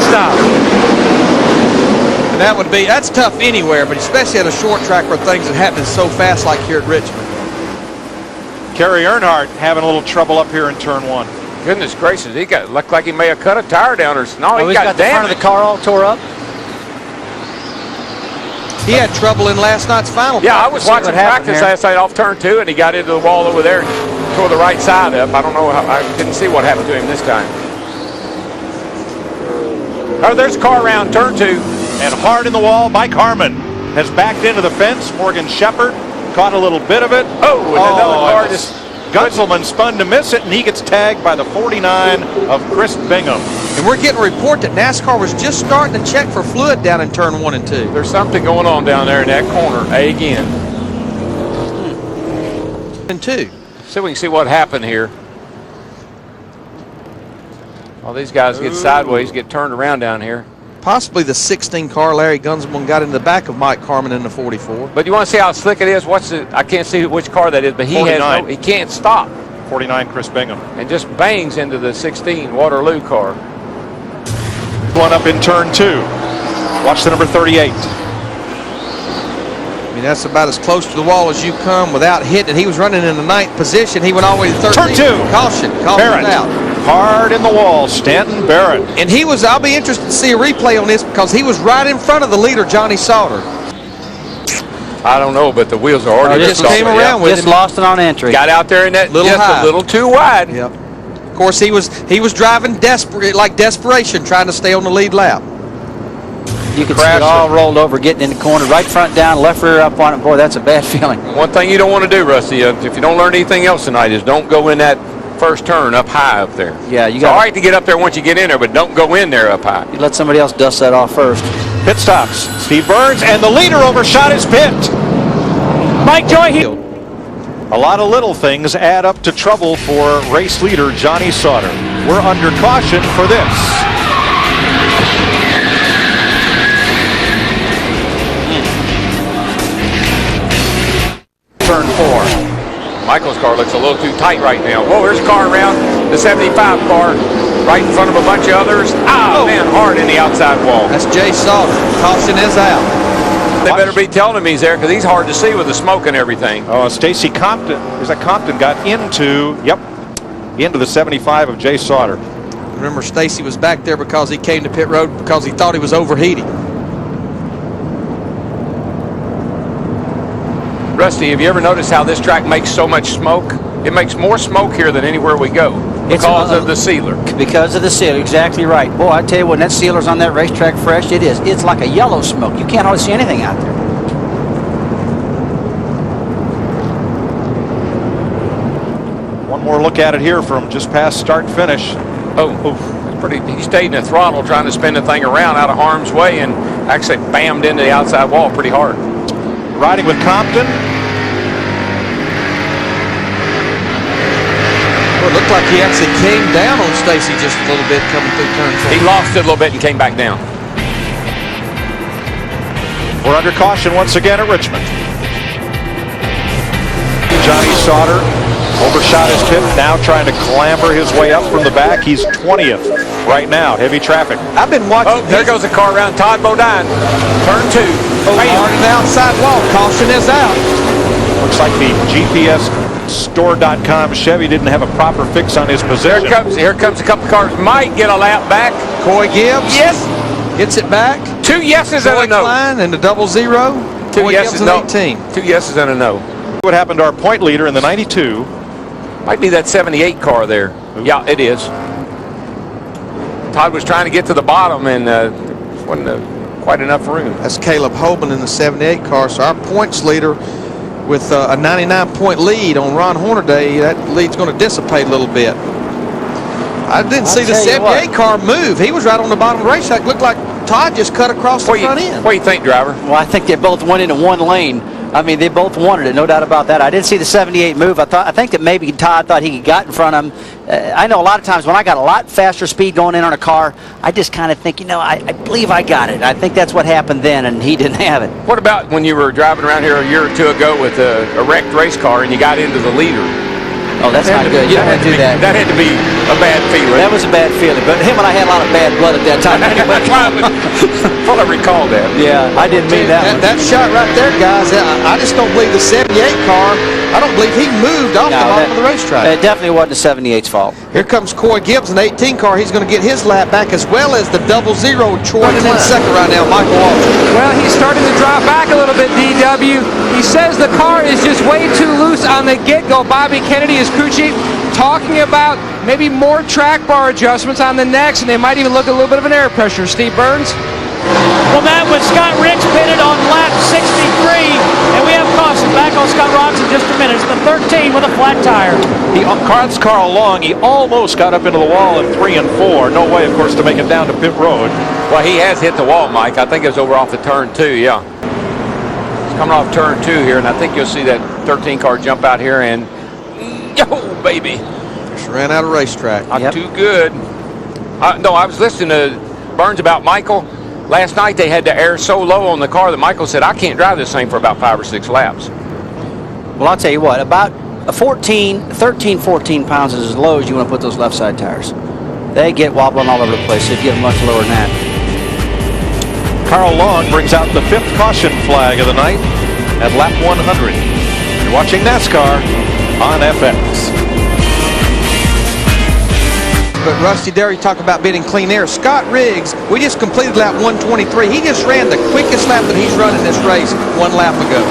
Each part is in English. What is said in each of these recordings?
stop. And that's tough anywhere, but especially at a short track where things are happening so fast like here at Richmond. Kerry Earnhardt having a little trouble up here in turn 1. Goodness gracious, looked like he may have cut a tire down or no, he's got the front of the car all tore up. He had trouble in last night's final. Yeah, I was watching practice last night off turn 2, and he got into the wall over there and tore the right side up. I don't know how, I didn't see what happened to him this time. Oh, there's a car around turn 2. And hard in the wall, Mike Harmon has backed into the fence. Morgan Shepherd caught a little bit of it. Oh, and another car just... Gunselman spun to miss it, and he gets tagged by the 49 of Chris Bingham. And we're getting a report that NASCAR was just starting to check for fluid down in turn 1 and 2. There's something going on down there in that corner again. And 2. So we can see what happened here. All these guys get sideways, get turned around down here. Possibly the 16 car Larry Gunselman got in the back of Mike Harmon in the 44. But you want to see how slick it is? I can't see which car that is, but he he can't stop. 49 Chris Bingham. And just bangs into the 16 Waterloo car. One up in turn 2. Watch the number 38. I mean, that's about as close to the wall as you come without hitting it. He was running in the 9th position. He went all the way to 13. Turn 2. Caution Barrett out. Hard in the wall, Stanton Barrett. And I'll be interested to see a replay on this because he was right in front of the leader, Johnny Sauter. I don't know, but the wheels are already just came around with just him. lost it on entry. Got out there in that little a little too wide. Yep. Of course, he was driving desperation, trying to stay on the lead lap. You could see it all rolled over, getting in the corner, right front down, left rear up on it. Boy, that's a bad feeling. One thing you don't want to do, Rusty, if you don't learn anything else tonight, is don't go in that first turn up high up there. Yeah, you got. It's all right to get up there once you get in there, but don't go in there up high. You let somebody else dust that off first. Pit stops. Steve Burns, and the leader overshot his pit. Mike Joy. A lot of little things add up to trouble for race leader Johnny Sauter. We're under caution for this. Turn 4. Michael's car looks a little too tight right now. Whoa, there's a car around the 75 car right in front of a bunch of others. Man, hard in the outside wall. That's Jay Sauter. Caution is out. They better be telling him he's there because he's hard to see with the smoke and everything. Oh, Stacy Compton. Is that Compton got into the 75 of Jay Sauter. Remember, Stacy was back there because he came to pit road because he thought he was overheating. Rusty, have you ever noticed how this track makes so much smoke? It makes more smoke here than anywhere we go because of the sealer. Because of the sealer, exactly right. Boy, I tell you, when that sealer's on that racetrack fresh, it's like a yellow smoke. You can't hardly see anything out there. One more look at it here from just past start finish. He stayed in the throttle trying to spin the thing around out of harm's way and actually bammed into the outside wall pretty hard. Riding with Compton. Well, it looked like he actually came down on Stacy just a little bit coming through turn 4. He lost it a little bit and came back down. We're under caution once again at Richmond. Johnny Sauter overshot his pit, now trying to clamber his way up from the back. He's 20th right now. Heavy traffic. I've been watching. Oh, there goes a car around Todd Bodine. Turn 2. Hard in the outside wall. Caution is out. Looks like the GPSstore.com Chevy didn't have a proper fix on his position. Here comes a couple cars. Might get a lap back. Coy Gibbs. Yes. Gets it back. 2 yeses and a no. Klein and the 00. 2 yeses and 18. 2 yeses and a no. What happened to our point leader in the 92? Might be that 78 car there. Ooh. Yeah, it is. Todd was trying to get to the bottom and wasn't quite enough room. That's Caleb Hoban in the 78 car. So our points leader with a 99-point lead on Ron Hornaday, that lead's going to dissipate a little bit. I didn't see the 78 car move. He was right on the bottom of the racetrack. Looked like Todd just cut across the front end. What do you think, driver? Well, I think they both went into one lane. I mean, they both wanted it, no doubt about that. I didn't see the 78 move. I think that maybe Todd thought he got in front of him. I know a lot of times when I got a lot faster speed going in on a car, I just kind of think, I believe I got it. I think that's what happened then, and he didn't have it. What about when you were driving around here a year or two ago with a wrecked race car and you got into the leader? Oh, that's not good. You don't want to do that. That had to be a bad feeling. That was a bad feeling. But him and I had a lot of bad blood at that time. Anyway. Well, I recall that. Yeah, I didn't mean that one. That shot right there, guys, I just don't believe the 78 car, I don't believe he moved off the bottom of the racetrack. It definitely wasn't the 78's fault. Here comes Coy Gibbs in the 18 car. He's going to get his lap back, as well as the 00 Troy in second right now, Michael Walsh. Well, he's starting to drop back a little bit, DW. He says the car is just way too loose on the get-go. Bobby Kennedy is crew chief talking about maybe more track bar adjustments on the next, and they might even look at a little bit of an air pressure. Steve Burns? Well, Matt, with Scott Ricks pitted on lap 63, and we have caution back on Scott Rocks in just a minute. It's the 13 with a flat tire. Carts Carl Long. He almost got up into the wall at 3 and 4. No way, of course, to make it down to pit road. Well, he has hit the wall, Mike. I think it was over off the turn 2, yeah. He's coming off turn 2 here, and I think you'll see that 13 car jump out here and, oh, baby. Just ran out of racetrack. Not too good. No, I was listening to Burns about Michael. Last night they had the air so low on the car that Michael said, I can't drive this thing for about 5 or 6 laps. Well, I'll tell you what, about a 13, 14 pounds is as low as you want to put those left side tires. They get wobbling all over the place, so you get them much lower than that. Carl Long brings out the 5th caution flag of the night at lap 100. You're watching NASCAR on FX. But Rusty, there you talk about bidding clean air. Scott Riggs, we just completed lap 123. He just ran the quickest lap that he's run in this race 1 lap ago.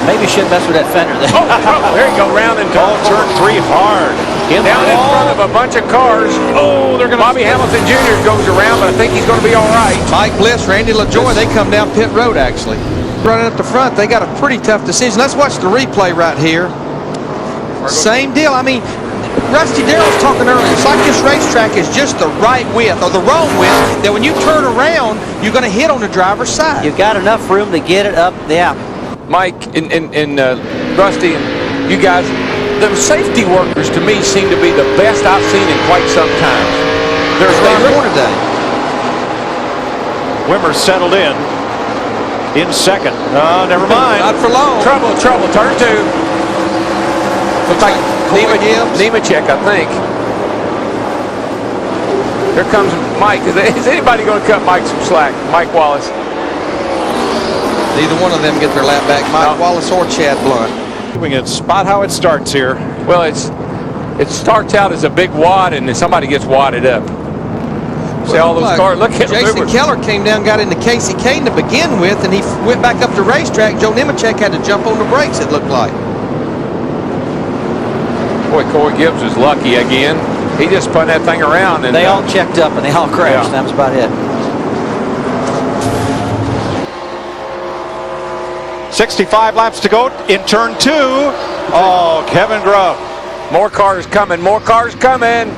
Maybe should mess with that fender there. Oh, there you go, round and Turn 3 hard. down in front of a bunch of cars. Oh, they're going to... Bobby Hamilton Jr. goes around, but I think he's going to be all right. Mike Bliss, Randy LaJoy, they come down pit road, actually. Running up the front, they got a pretty tough decision. Let's watch the replay right here. Same deal. I mean, Rusty Darrell's talking earlier. It's like this racetrack is just the right width or the wrong width, that when you turn around, you're going to hit on the driver's side. You've got enough room to get it up. Yeah. Mike and Rusty and you guys, the safety workers to me seem to be the best I've seen in quite some time. They're today. Wimmer settled in second. Never mind. Not for long. Trouble, turn 2. Looks like Nemechek, I think. Here comes Mike. Is anybody going to cut Mike some slack? Mike Wallace. Neither one of them get their lap back. Mike Wallace or Chad Blunt. We can spot how it starts here. Well, it starts out as a big wad, and then somebody gets wadded up. See all those cars? Look at Jason Keller came down, got into Casey Kane to begin with, and he went back up the racetrack. Joe Nemechek had to jump on the brakes, it looked like. Boy, Coy Gibbs was lucky again. He just spun that thing around. And they all checked up and they all crashed. Yeah. That was about it. 65 laps to go in turn 2. Oh, Kevin Grubb. More cars coming. More cars coming.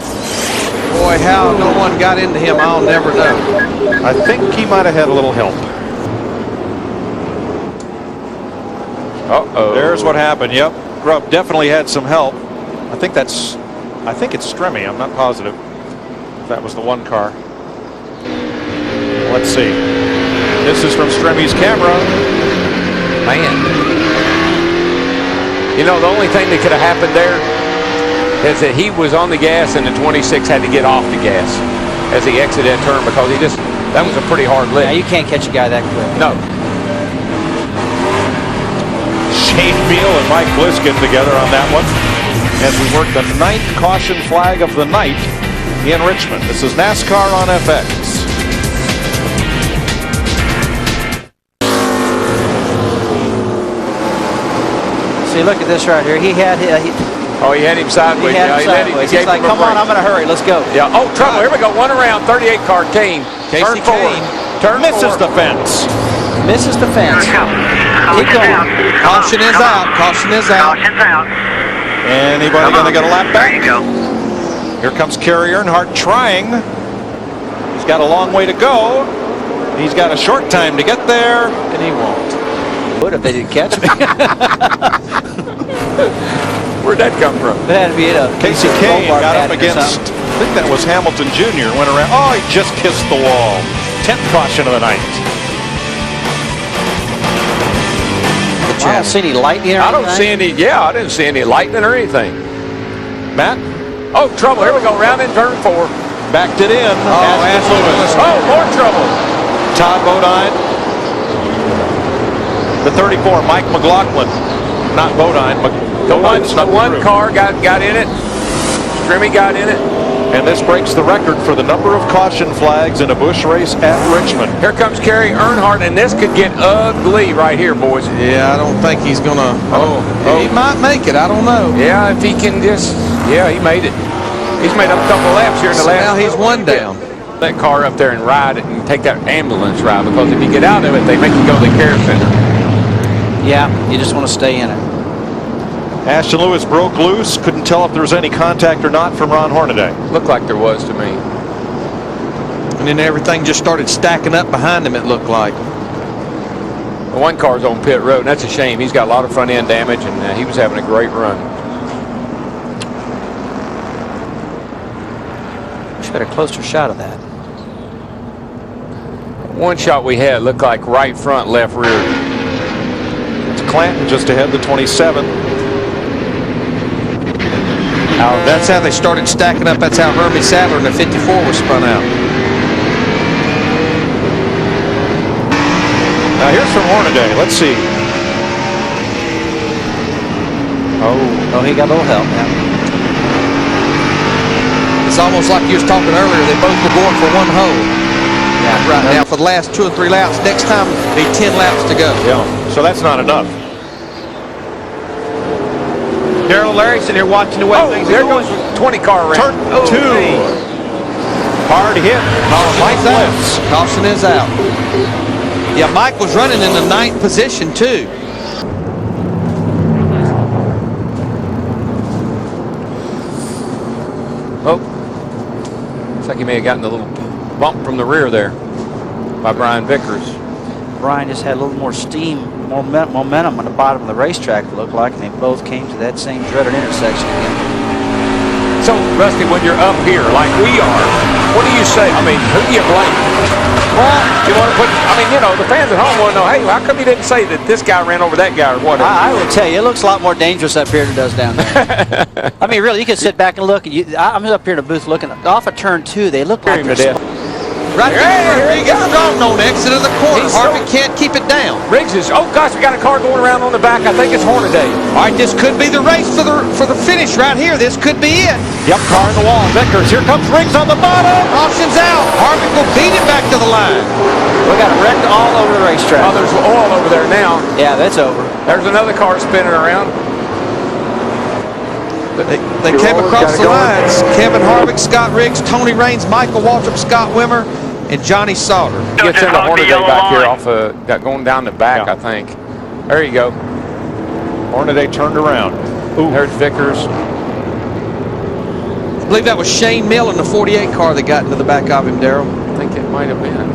Boy, how no one got into him, I'll never know. I think he might have had a little help. Uh-oh. There's what happened. Yep. Grubb definitely had some help. I think it's Stremme. I'm not positive. That was the one car. Let's see. This is from Stremme's camera. Man. You know, the only thing that could have happened there is that he was on the gas and the 26 had to get off the gas as he exited that turn, because that was a pretty hard lift. Yeah, you can't catch a guy that quick. No. Shane Beal and Mike Bliss get together on that one as we work the 9th caution flag of the night in Richmond. This is NASCAR on FX. See, look at this right here. He had him sideways. He had him sideways. He's like, come on, I'm going to hurry. Let's go. Yeah. Oh, trouble. Here we go. One around. 38 car. Kane. Turn 4. Turn misses the fence. Misses the fence. Keep going. Caution is out. Caution is out. Caution's out. Anybody going to get a lap back? There you go. Here comes Kerry Earnhardt trying. He's got a long way to go. He's got a short time to get there, and he won't. Would if they didn't catch me. Where'd that come from? That had to be it. Casey Kane got up against, I think that was Hamilton Jr. Went around. Oh, he just kissed the wall. 10th caution of the night. I don't see any lightning or anything. I didn't see any lightning or anything. Matt? Oh, trouble. Here we go. Round in turn 4. Backed it in. Ashton Lewis. Oh, more trouble. Todd Bodine. The 34, Mike McLaughlin. Not Bodine. The one car got in it. Strimmy got in it. And this breaks the record for the number of caution flags in a Busch race at Richmond. Here comes Kerry Earnhardt, and this could get ugly right here, boys. Yeah, I don't think he's going to. He might make it. I don't know. Yeah, if he can just. Yeah, he made it. He's made up a couple laps here in the last. Now he's one down. That car up there and ride it and take that ambulance ride, because if you get out of it, they make you go to the care center. Yeah, you just want to stay in it. Ashton Lewis broke loose. Couldn't tell if there was any contact or not from Ron Hornaday. Looked like there was to me. And then everything just started stacking up behind him, it looked like. The one car's on pit road, and that's a shame. He's got a lot of front end damage, and he was having a great run. Wish we had a closer shot of that. One shot we had looked like right front, left rear. It's Clanton just ahead, the 27. That's how they started stacking up. That's how Hermie Sadler in the 54 was spun out. Now here's from Hornaday. Let's see. Oh, he got a little help now. It's almost like you was talking earlier. They both were going for one hole. Yeah, right now for the last 2 or 3 laps. Next time, be 10 laps to go. Yeah, so that's not enough. Darrell Larry sitting here watching the way things there are going. goes 20 car round. Turn 2. Hard hit. Mike's out. Caution is out. Yeah, Mike was running in the 9th position too. Oh, looks like he may have gotten a little bump from the rear there by Brian Vickers. Brian just had a little more steam, more momentum on the bottom of the racetrack, it looked like, and they both came to that same dreaded intersection again. So, Rusty, when you're up here like we are, what do you say? I mean, who do you blame? Well, you want to put, I mean, you know, the fans at home want to know, hey, how come you didn't say that this guy ran over that guy or whatever? I will tell you, it looks a lot more dangerous up here than it does down there. I mean, really, you can sit back and look. And I'm up here in the booth looking. Off of turn 2, they look like they're Right there, he gets strong on the exit of the corner. Harvick can't keep it down. Riggs is, oh gosh, we got a car going around on the back. I think it's Hornaday. All right, this could be the race for the finish right here. This could be it. Yep, car in the wall. Vickers, here comes Riggs on the bottom. Caution's out. Harvick will beat it back to the line. We got it wrecked all over the racetrack. Oh, there's oil over there now. Yeah, that's over. There's another car spinning around. They came across the lines. Kevin Harvick, Scott Riggs, Tony Raines, Michael Waltrip, Scott Wimmer, and Johnny Sauter. Gets into Hornaday back here off going down the back, I think. There you go. Hornaday turned around. Ooh. There's Vickers. I believe that was Shane Mill in the 48 car that got into the back of him, Darrell. I think it might have been.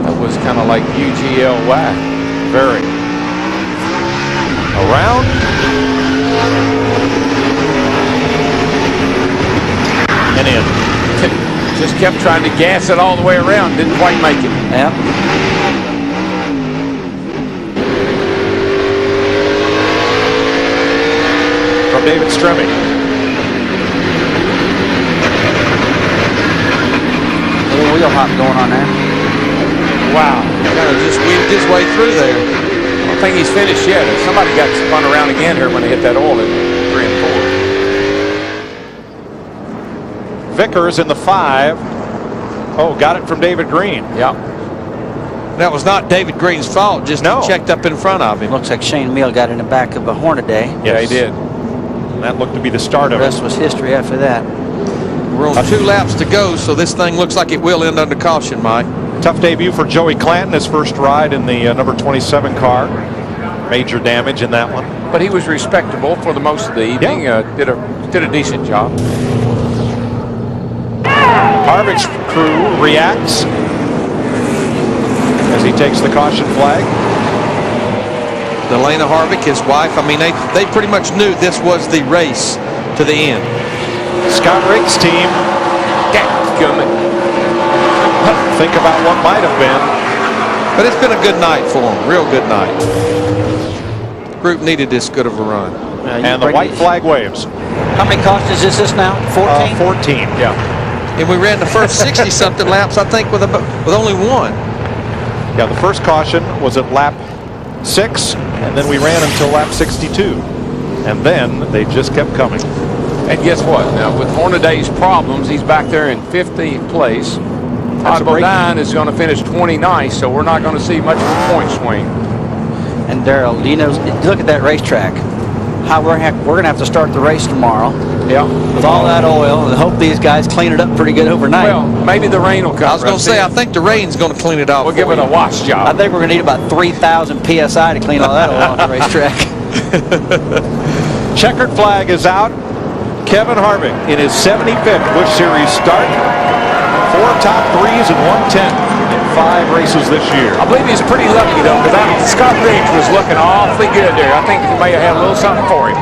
That was kind of like UGLY. Very. Around. And in. Just kept trying to gas it all the way around. Didn't quite make it. Yeah. From David Stremme. A little wheel hop going on there. Wow. Kind of just weaved his way through there. I don't think he's finished yet. Somebody got spun around again here when they hit that oil in 3 and 4. Vickers in the 5. Oh, got it from David Green. Yeah. That was not David Green's fault. Just checked up in front of him. Looks like Shane Mill got in the back of a Hornaday. Yes. Yeah, he did. And that looked to be the start The of it. rest was history after that. We're on 2 laps to go, so this thing looks like it will end under caution, Mike. Tough debut for Joey Clanton, his first ride in the number 27 car. Major damage in that one. But he was respectable for the most of the evening. Did a decent job. Harvick's crew reacts as he takes the caution flag. Delana Harvick, his wife, I mean, they pretty much knew this was the race to the end. Scott Riggs' team. Dadgummit. Think about what might have been. But it's been a good night for them, real good night. Group needed this good of a run. And the white flag waves. How many cautions is this now? 14? 14. Yeah. And we ran the first 60-something laps, I think, with only one. Yeah, the first caution was at lap 6, and then we ran until lap 62. And then they just kept coming. And guess what? Now, with Hornaday's problems, he's back there in 50th place. That's a break. Bodine is going to finish 29th, so we're not going to see much of a point swing. And Darrell, do you know, look at that racetrack. How we're going to have to start the race tomorrow. Yeah. With all that oil, and hope these guys clean it up pretty good overnight. Well, maybe the rain will come. I was going to say, I think the rain's going to clean it off. We'll give it a wash job. I think we're going to need about 3,000 PSI to clean all that oil off the racetrack. Checkered flag is out. Kevin Harvick in his 75th Busch Series start. 4 top 3s and 1 10th in 5 races this year. I believe he's pretty lucky, though, because Scott Riggs was looking awfully good there. I think he may have had a little something for him.